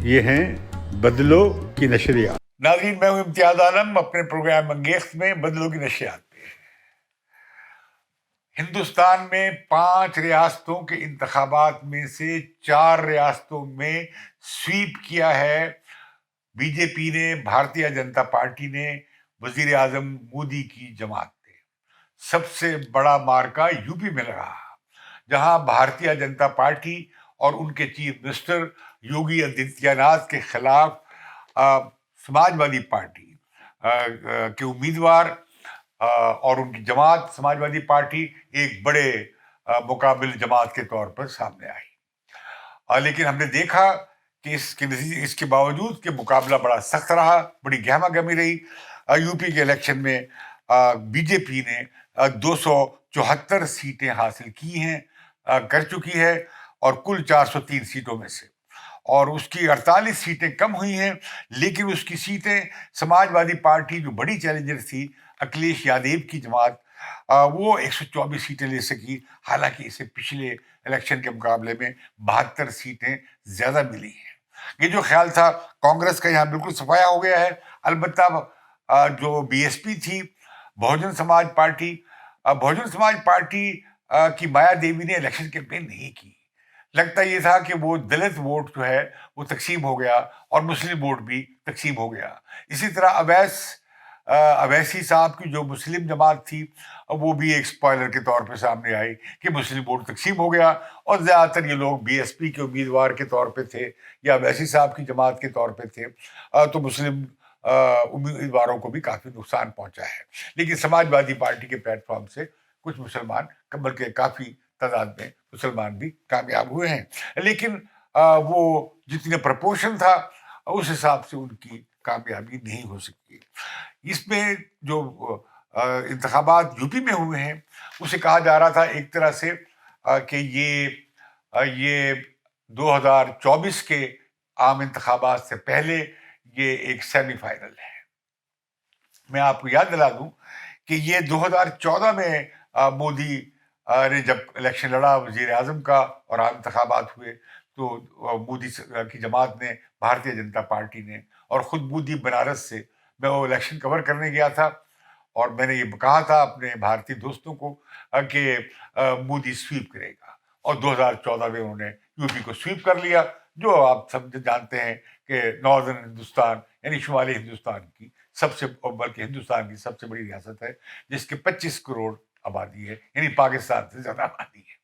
یہ ہیں بدلو کی نشریات. ناظرین، میں ہوں امتیاز عالم اپنے پروگرام انگیخت میں بدلو کی نشریات پہ. ہندوستان میں 5 ریاستوں کے انتخابات میں سے 4 ریاستوں میں سویپ کیا ہے بی جے پی نے، بھارتیہ جنتا پارٹی نے، وزیر اعظم مودی کی جماعت نے. سب سے بڑا مارکا یو پی میں لگا، جہاں بھارتیہ جنتا پارٹی اور ان کے چیف منسٹر یوگی آدتیہ ناتھ کے خلاف سماج وادی پارٹی کے امیدوار اور ان کی جماعت سماج وادی پارٹی ایک بڑے مقابل جماعت کے طور پر سامنے آئی. لیکن ہم نے دیکھا کہ اس کے باوجود کہ مقابلہ بڑا سخت رہا، بڑی گہما گہمی رہی. یو پی کے الیکشن میں بی جے پی نے 274 سیٹیں حاصل کی ہیں، کر چکی ہے، اور کل 403 سیٹوں میں سے، اور اس کی 48 سیٹیں کم ہوئی ہیں. لیکن اس کی سیٹیں سماج وادی پارٹی جو بڑی چیلنجر تھی، اکھلیش یادو کی جماعت، وہ 124 سیٹیں لے سکی، حالانکہ اسے پچھلے الیکشن کے مقابلے میں 72 سیٹیں زیادہ ملی ہیں. یہ جو خیال تھا کانگریس کا یہاں بالکل صفایا ہو گیا ہے. البتہ جو بی ایس پی تھی، بہوجن سماج پارٹی کی مایا دیوی نے الیکشن کیمپین نہیں کی. لگتا یہ تھا کہ وہ دلت ووٹ جو ہے وہ تقسیم ہو گیا اور مسلم ووٹ بھی تقسیم ہو گیا. اسی طرح اویسی صاحب کی جو مسلم جماعت تھی، وہ بھی ایک اسپوائلر کے طور پہ سامنے آئی کہ مسلم ووٹ تقسیم ہو گیا، اور زیادہ تر یہ لوگ بی ایس پی کے امیدوار کے طور پہ تھے یا اویسی صاحب کی جماعت کے طور پہ تھے. تو مسلم امیدواروں کو بھی کافی نقصان پہنچا ہے. لیکن سماج وادی پارٹی کے پلیٹ فارم سے کچھ مسلمان، بلکہ کافی تعداد میں مسلمان بھی کامیاب ہوئے ہیں. لیکن وہ جتنے پرپورشن تھا اس حساب سے ان کی کامیابی نہیں ہو سکتی. اس میں جو انتخابات یو پی میں ہوئے ہیں، اسے کہا جا رہا تھا ایک طرح سے کہ یہ 2024 کے عام انتخابات سے پہلے یہ ایک سیمی فائنل ہے. میں آپ کو یاد دلا دوں کہ یہ 2014 میں مودی نے جب الیکشن لڑا وزیر اعظم کا اور عام انتخابات ہوئے، تو مودی کی جماعت نے، بھارتیہ جنتا پارٹی نے، اور خود مودی بنارس سے، میں وہ الیکشن کور کرنے گیا تھا، اور میں نے یہ کہا تھا اپنے بھارتی دوستوں کو کہ مودی سویپ کرے گا. اور 2014 میں انہوں نے یو پی کو سویپ کر لیا، جو آپ سب جانتے ہیں کہ ناردرن ہندوستان یعنی شمالی ہندوستان کی بلکہ ہندوستان کی سب سے بڑی ریاست ہے، جس کے 25 کروڑ آبادی ہے، یعنی پاکستان سے زیادہ آبادی ہے.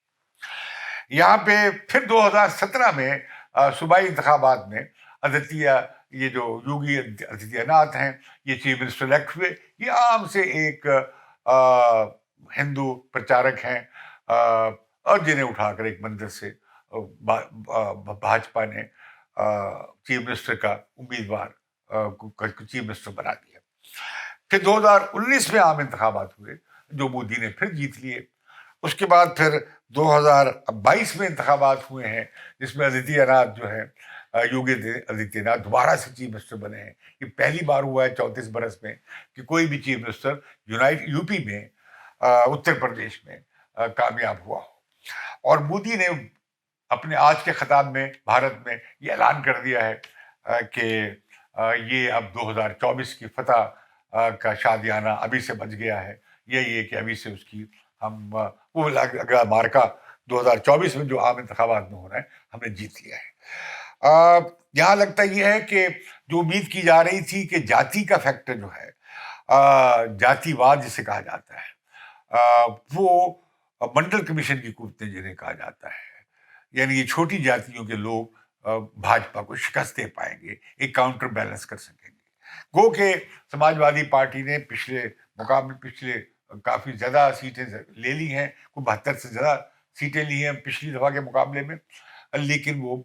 یہاں پہ پھر 2017 میں صوبائی انتخابات میں یہ جو یوگی آدتیہ ناتھ ہیں، یہ چیف منسٹر الیکٹ ہوئے. یہ عام سے ایک ہندو پرچارک ہیں، اور جنہیں اٹھا کر ایک منظر سے بھاجپا نے چیف منسٹر کا امیدوار چیف منسٹر بنا دیا. پھر 2019 میں عام انتخابات ہوئے جو مودی نے پھر جیت لیے. اس کے بعد پھر 2022 میں انتخابات ہوئے ہیں، جس میں آدتیہ ناتھ جو ہے، یوگی آدتیہ ناتھ دوبارہ سے چیف منسٹر بنے ہیں. یہ پہلی بار ہوا ہے 34 برس میں کہ کوئی بھی چیف منسٹر یو پی میں، اتر پردیش میں کامیاب ہوا ہو. اور مودی نے اپنے آج کے خطاب میں بھارت میں یہ اعلان کر دیا ہے کہ یہ اب 2024 کی فتح کا شادیانہ ابھی سے بچ گیا ہے. یہی ہے کہ ابھی سے اس کی ہم وہ اگلا مارکا 2024 میں جو عام انتخابات میں ہو رہا ہے، ہم نے جیت لیا ہے. یہاں لگتا یہ ہے کہ جو امید کی جا رہی تھی کہ جاتی کا فیکٹر جو ہے، جاتی واد جسے کہا جاتا ہے، وہ منڈل کمیشن کی قوتیں جنہیں کہا جاتا ہے، یعنی یہ چھوٹی جاتیوں کے لوگ بھاجپا کو شکست دے پائیں گے، ایک کاؤنٹر بیلنس کر سکیں گے. گو کہ سماج وادی پارٹی نے پچھلے کافی زیادہ سیٹیں لے لی ہیں، کوئی 72 سے زیادہ سیٹیں لی ہیں پچھلی دفعہ کے مقابلے میں، لیکن وہ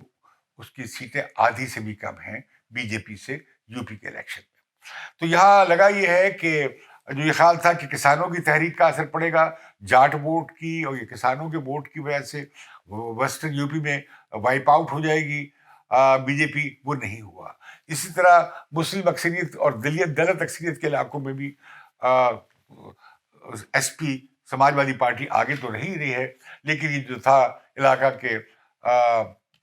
اس کی سیٹیں آدھی سے بھی کم ہیں بی جے پی سے یو پی کے الیکشن میں. تو یہاں لگا یہ ہے کہ جو یہ خیال تھا کہ کسانوں کی تحریک کا اثر پڑے گا، جاٹ ووٹ کی اور یہ کسانوں کے ووٹ کی وجہ سے ویسٹرن یو پی میں وائپ آؤٹ ہو جائے گی بی جے پی، وہ نہیں ہوا. اسی طرح مسلم اکثریت اور دلت اکثریت کے علاقوں میں بھی ایس پی سماج وادی پارٹی آگے تو نہیں رہی ہے، لیکن یہ جو تھا علاقہ کے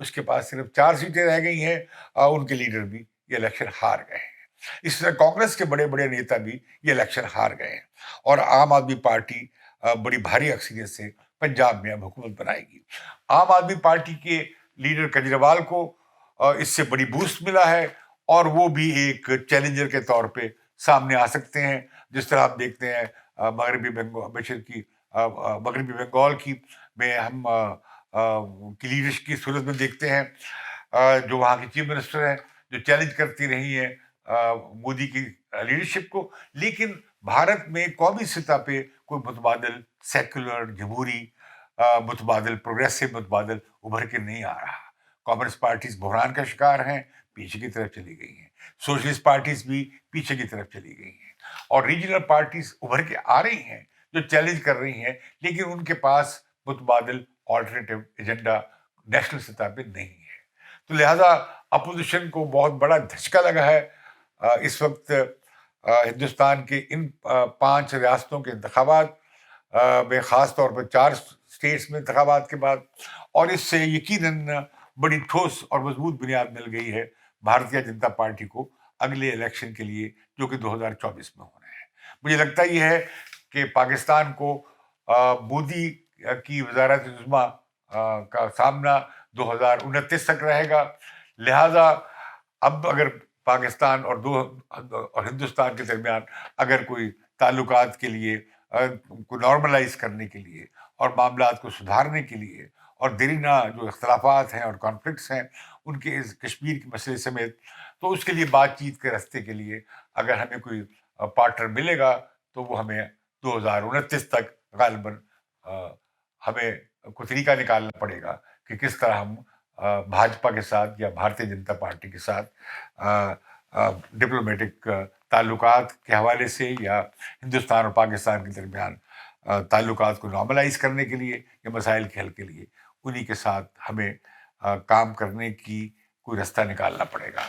اس کے پاس صرف 4 سیٹیں رہ گئی ہیں اور ان کے لیڈر بھی یہ الیکشن ہار گئے ہیں. اس طرح کانگریس کے بڑے بڑے نیتا بھی یہ الیکشن ہار گئے ہیں اور عام آدمی پارٹی بڑی بھاری اکثریت سے پنجاب میں اب حکومت بنائے گی. عام آدمی پارٹی کے لیڈر کیجریوال کو اس سے بڑی بوسٹ ملا ہے اور وہ بھی ایک چیلنجر کے طور پہ سامنے آ سکتے ہیں. جس طرح آپ دیکھتے ہیں مغربی بنگال کی میں ہم کی لیڈرشپ کی صورت میں دیکھتے ہیں جو وہاں کی چیف منسٹر ہیں جو چیلنج کرتی رہی ہیں مودی کی لیڈرشپ کو. لیکن بھارت میں قومی سطح پہ کوئی متبادل سیکولر جمہوری متبادل پروگریسو متبادل ابھر کے نہیں آ رہا. کامسٹ پارٹیز بحران کا شکار ہیں, پیچھے کی طرف چلی گئی ہیں. سوشلسٹ پارٹیز بھی پیچھے کی طرف چلی گئی ہیں اور ریجنل پارٹیز ابھر کے آ رہی ہیں جو چیلنج کر رہی ہیں, لیکن ان کے پاس متبادل آلٹرنیٹیو ایجنڈا نیشنل سطح پہ نہیں ہے. تو لہٰذا اپوزیشن کو بہت بڑا دھچکا لگا ہے اس وقت ہندوستان کے ان 5 ریاستوں کے انتخابات میں, خاص طور پر 4 اسٹیٹس میں انتخابات کے بعد, اور اس سے یقیناً بڑی ٹھوس اور مضبوط بنیاد مل گئی ہے بھارتیہ جنتا پارٹی کو اگلے الیکشن کے لیے جو کہ 2024 میں ہونے ہیں. مجھے لگتا یہ ہے کہ پاکستان کو مودی کی وزارت عظمیٰ کا سامنا 2029 تک رہے گا. لہٰذا اب اگر پاکستان اور ہندوستان کے درمیان اگر کوئی تعلقات کے لیے کو نارملائز کرنے کے لیے اور معاملات کو سدھارنے کے لیے اور دیرینہ جو اختلافات ہیں اور کانفلکٹس ہیں ان کے اس کشمیر کے مسئلے سمیت, تو اس کے لیے بات چیت کے راستے کے لیے اگر ہمیں کوئی پارٹنر ملے گا تو وہ ہمیں 2029 تک غالباً ہمیں کوئی طریقہ نکالنا پڑے گا کہ کس طرح ہم بھاجپا کے ساتھ یا بھارتیہ جنتا پارٹی کے ساتھ ڈپلومیٹک تعلقات کے حوالے سے یا ہندوستان اور پاکستان کے درمیان تعلقات کو نارملائز کرنے کے لیے یا مسائل کے حل کے لیے انہی کے ساتھ ہمیں کام کرنے کی کوئی راستہ نکالنا پڑے گا.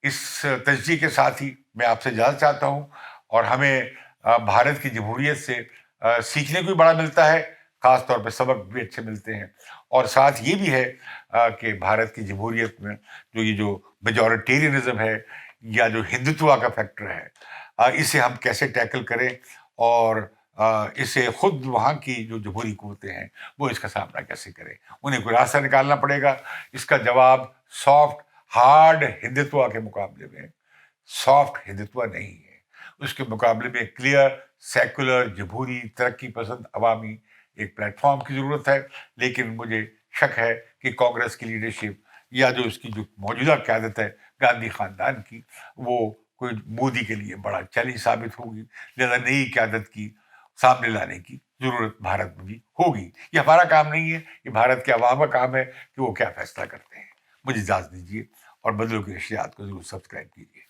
اس تجزیے کے ساتھ ہی میں آپ سے اجازت چاہتا ہوں, اور ہمیں بھارت کی جمہوریت سے سیکھنے کو بھی بڑا ملتا ہے, خاص طور پہ سبق بھی اچھے ملتے ہیں, اور ساتھ یہ بھی ہے کہ بھارت کی جمہوریت میں جو میجورٹیرینزم ہے یا جو ہندوتوا کا فیکٹر ہے, اسے ہم کیسے ٹیکل کریں اور اسے خود وہاں کی جو جمہوری قوتیں ہیں وہ اس کا سامنا کیسے کریں. انہیں کوئی راستہ نکالنا پڑے گا. اس کا جواب سافٹ ہارڈ ہندوتوا کے مقابلے میں سافٹ ہندوتوا نہیں ہے. اس کے مقابلے میں کلیئر سیکولر جمہوری ترقی پسند عوامی ایک پلیٹ فارم کی ضرورت ہے. لیکن مجھے شک ہے کہ کانگریس کی لیڈرشپ یا جو اس کی جو موجودہ قیادت ہے گاندھی خاندان کی, وہ کوئی مودی کے لیے بڑا چیلنج ثابت ہوگی. لہذا نئی قیادت کی سامنے لانے کی ضرورت بھارت میں بھی ہوگی. یہ ہمارا کام نہیں ہے, یہ بھارت کے عوام کا کام ہے کہ وہ کیا فیصلہ کرتے ہیں. مجھے اجازت دیجیے اور بدلوں کی نشریات کو ضرور سبسکرائب کیجیے.